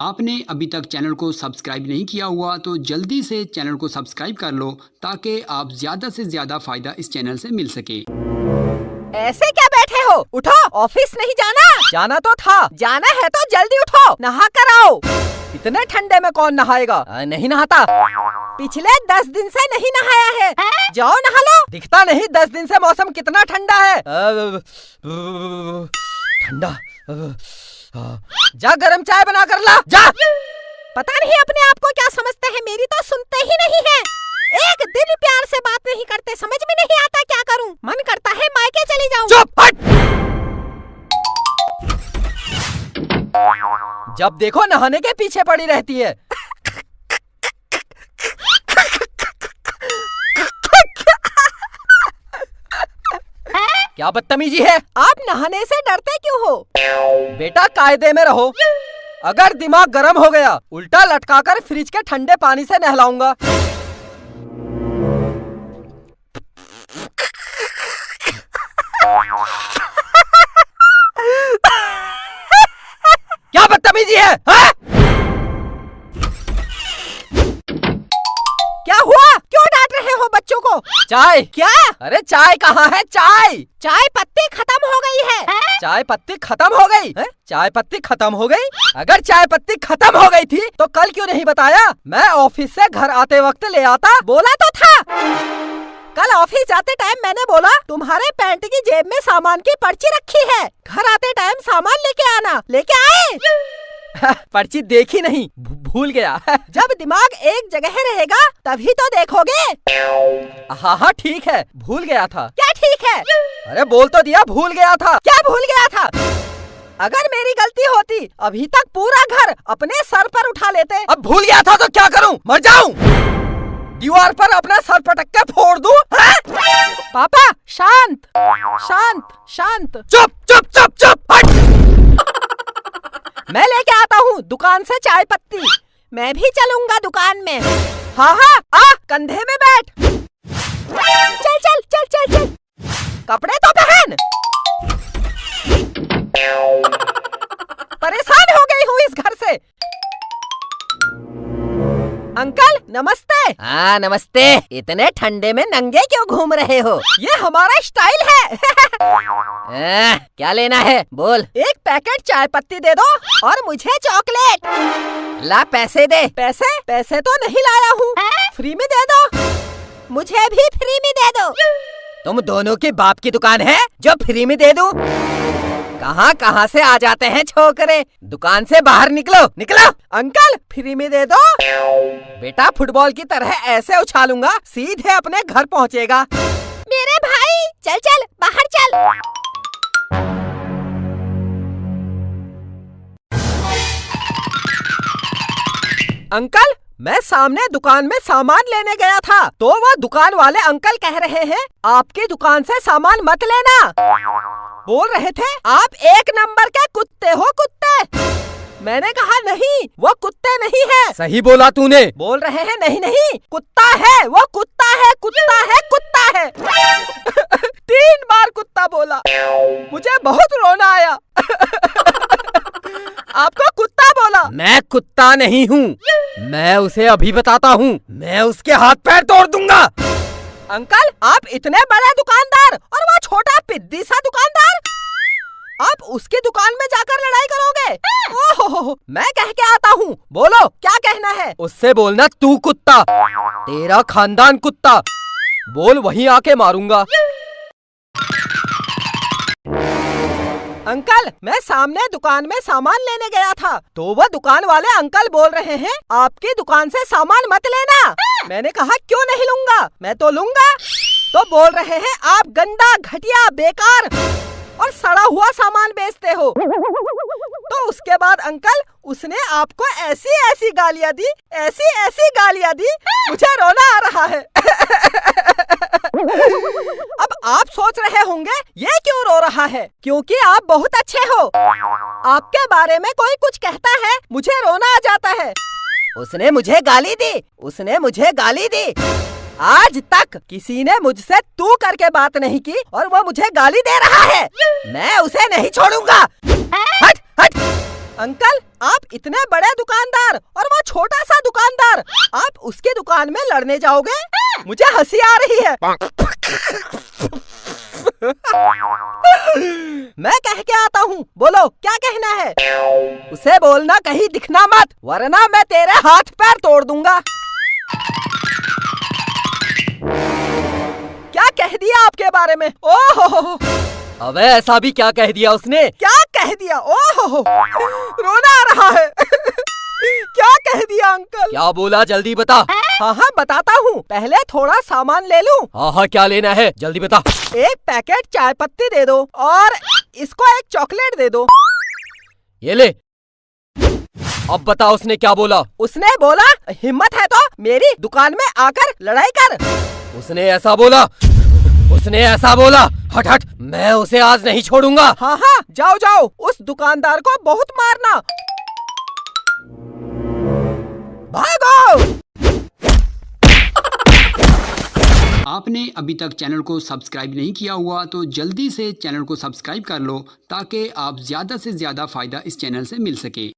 आपने अभी तक चैनल को सब्सक्राइब नहीं किया हुआ तो जल्दी से चैनल को सब्सक्राइब कर लो ताकि आप ज्यादा से ज्यादा फायदा इस चैनल से मिल सके। ऐसे क्या बैठे हो? उठो, ऑफिस नहीं जाना? जाना तो था। जाना है तो जल्दी उठो, नहा कर आओ। इतने ठंडे में कौन नहाएगा? नहीं नहाता। पिछले 10 दिन से नहीं नहाया है। जाओ नहा लो। दिखता नहीं 10 दिन से मौसम कितना ठंडा है। ठंडा। जा गरम चाय बना कर ला। जा। पता नहीं अपने आप को क्या समझते हैं, मेरी तो सुनते ही नहीं है। एक दिन प्यार से बात नहीं करते, समझ में नहीं आता क्या करूं। मन करता है मायके चली जाऊं। चुप हट। जब देखो नहाने के पीछे पड़ी रहती है। क्या बदतमीजी है? आप नहाने से डरते क्यों हो? बेटा कायदे में रहो। अगर दिमाग गर्म हो गया उल्टा लटकाकर फ्रिज के ठंडे पानी से नहलाऊंगा। क्या बदतमीजी है? हा? क्या हुआ? क्यों डांट रहे हो बच्चों को? चाय। क्या? अरे चाय कहाँ है? चाय। चाय पत्ती खत्म हो गई है। चाय पत्ती खत्म हो गई है? चाय पत्ती खत्म हो गई? अगर चाय पत्ती खत्म हो गई थी तो कल क्यों नहीं बताया? मैं ऑफिस से घर आते वक्त ले आता। बोला तो था। कल ऑफिस जाते टाइम मैंने बोला तुम्हारे पैंट की जेब में सामान की पर्ची रखी है, घर आते टाइम सामान लेके आना। लेके आए? पर्ची देखी नहीं, भूल गया। जब दिमाग एक जगह रहेगा तभी तो देखोगे। हाँ हाँ ठीक है, भूल गया था। क्या ठीक है? अरे बोल तो दिया भूल गया था। क्या भूल गया था? अगर मेरी गलती होती अभी तक पूरा घर अपने सर पर उठा लेते। अब भूल गया था तो क्या करूं? मर जाऊं? दीवार पर अपना सर पटक के फोड़ दूं? पापा शांत शांत शांत। चुप चुप चुप चुप हट। मैं लेके आता हूँ दुकान से चाय पत्ती। मैं भी चलूंगा दुकान में। हाँ हाँ आ कंधे में बैठ। चल चल चल चल चल। कपड़े तो पहन। परेशान हो गई हूँ इस घर से। अंकल नमस्ते। हाँ नमस्ते। इतने ठंडे में नंगे क्यों घूम रहे हो? ये हमारा स्टाइल है। क्या लेना है बोल। एक पैकेट चाय पत्ती दे दो और मुझे चॉकलेट। ला पैसे दे। पैसे? पैसे तो नहीं लाया हूँ, फ्री में दे दो। मुझे भी फ्री में दे दो। तुम दोनों के बाप की दुकान है जो फ्री में दे दूं? कहाँ कहाँ से आ जाते हैं छोकरे। दुकान से बाहर निकलो निकलो। अंकल फ्री में दे दो। बेटा फुटबॉल की तरह ऐसे उछालूंगा सीधे अपने घर पहुँचेगा। मेरे भाई चल चल बाहर चल। अंकल मैं सामने दुकान में सामान लेने गया था तो वो दुकान वाले अंकल कह रहे हैं आपकी दुकान से सामान मत लेना। बोल रहे थे आप एक नंबर के कुत्ते हो कुत्ते। मैंने कहा नहीं वो कुत्ते नहीं है। सही बोला तूने। बोल रहे हैं नहीं नहीं कुत्ता है वो, कुत्ता है कुत्ता है कुत्ता है। 3 बार कुत्ता बोला, मुझे बहुत रोना आया। आपको कुत्ता बोला? मैं कुत्ता नहीं हूँ, मैं उसे अभी बताता हूँ। मैं उसके हाथ पैर तोड़ दूंगा। अंकल आप इतने बड़े दुकानदार और वो छोटा पिद्दी सा दुकानदार, आप उसकी दुकान में जाकर लड़ाई करोगे? ओहो मैं कह के आता हूँ, बोलो क्या कहना है? उससे बोलना तू कुत्ता, तेरा खानदान कुत्ता। बोल वहीं आके मारूंगा। अंकल मैं सामने दुकान में सामान लेने गया था तो वह दुकान वाले अंकल बोल रहे हैं आपकी दुकान से सामान मत लेना। मैंने कहा क्यों नहीं लूंगा, मैं तो लूंगा। तो बोल रहे हैं आप गंदा घटिया बेकार और सड़ा हुआ सामान बेचते हो। तो उसके बाद अंकल उसने आपको ऐसी ऐसी गालियाँ दी, ऐसी ऐसी गालियाँ दी, मुझे रोना आ रहा है। अब आप सोच रहे होंगे ये क्यों रो रहा है? क्योंकि आप बहुत अच्छे हो। आपके बारे में कोई कुछ कहता है मुझे रोना आ जाता है। उसने मुझे गाली दी, उसने मुझे गाली दी। आज तक किसी ने मुझसे तू करके बात नहीं की और वो मुझे गाली दे रहा है। मैं उसे नहीं छोड़ूंगा। हट हट। अंकल, आप इतने बड़े दुकानदार और वो छोटा सा दुकानदार, आप उसके दुकान में लड़ने जाओगे? मुझे हंसी आ रही है। मैं कह के आता हूँ, बोलो क्या कहना है? उसे बोलना कहीं दिखना मत, वरना मैं तेरे हाथ पैर तोड़ दूंगा। क्या कह दिया आपके बारे में? ओहो, अबे ऐसा भी क्या कह दिया उसने? क्या कह दिया? ओहो, रोना आ रहा है। क्या कह दिया अंकल? क्या बोला, जल्दी बता। हाँ हाँ बताता हूँ, पहले थोड़ा सामान ले लूँ। हाँ हाँ क्या लेना है, जल्दी बता। एक पैकेट चाय पत्ती दे दो और इसको एक चॉकलेट दे दो। ये ले। अब बता उसने क्या बोला? उसने बोला हिम्मत है तो मेरी दुकान में आकर लड़ाई कर। उसने ऐसा बोला? उसने ऐसा बोला? हट हट, मैं उसे आज नहीं छोड़ूंगा। हाँ हाँ जाओ जाओ, उस दुकानदार को बहुत मारना। भागो। आपने अभी तक चैनल को सब्सक्राइब नहीं किया हुआ तो जल्दी से चैनल को सब्सक्राइब कर लो ताकि आप ज़्यादा से ज़्यादा फ़ायदा इस चैनल से मिल सके।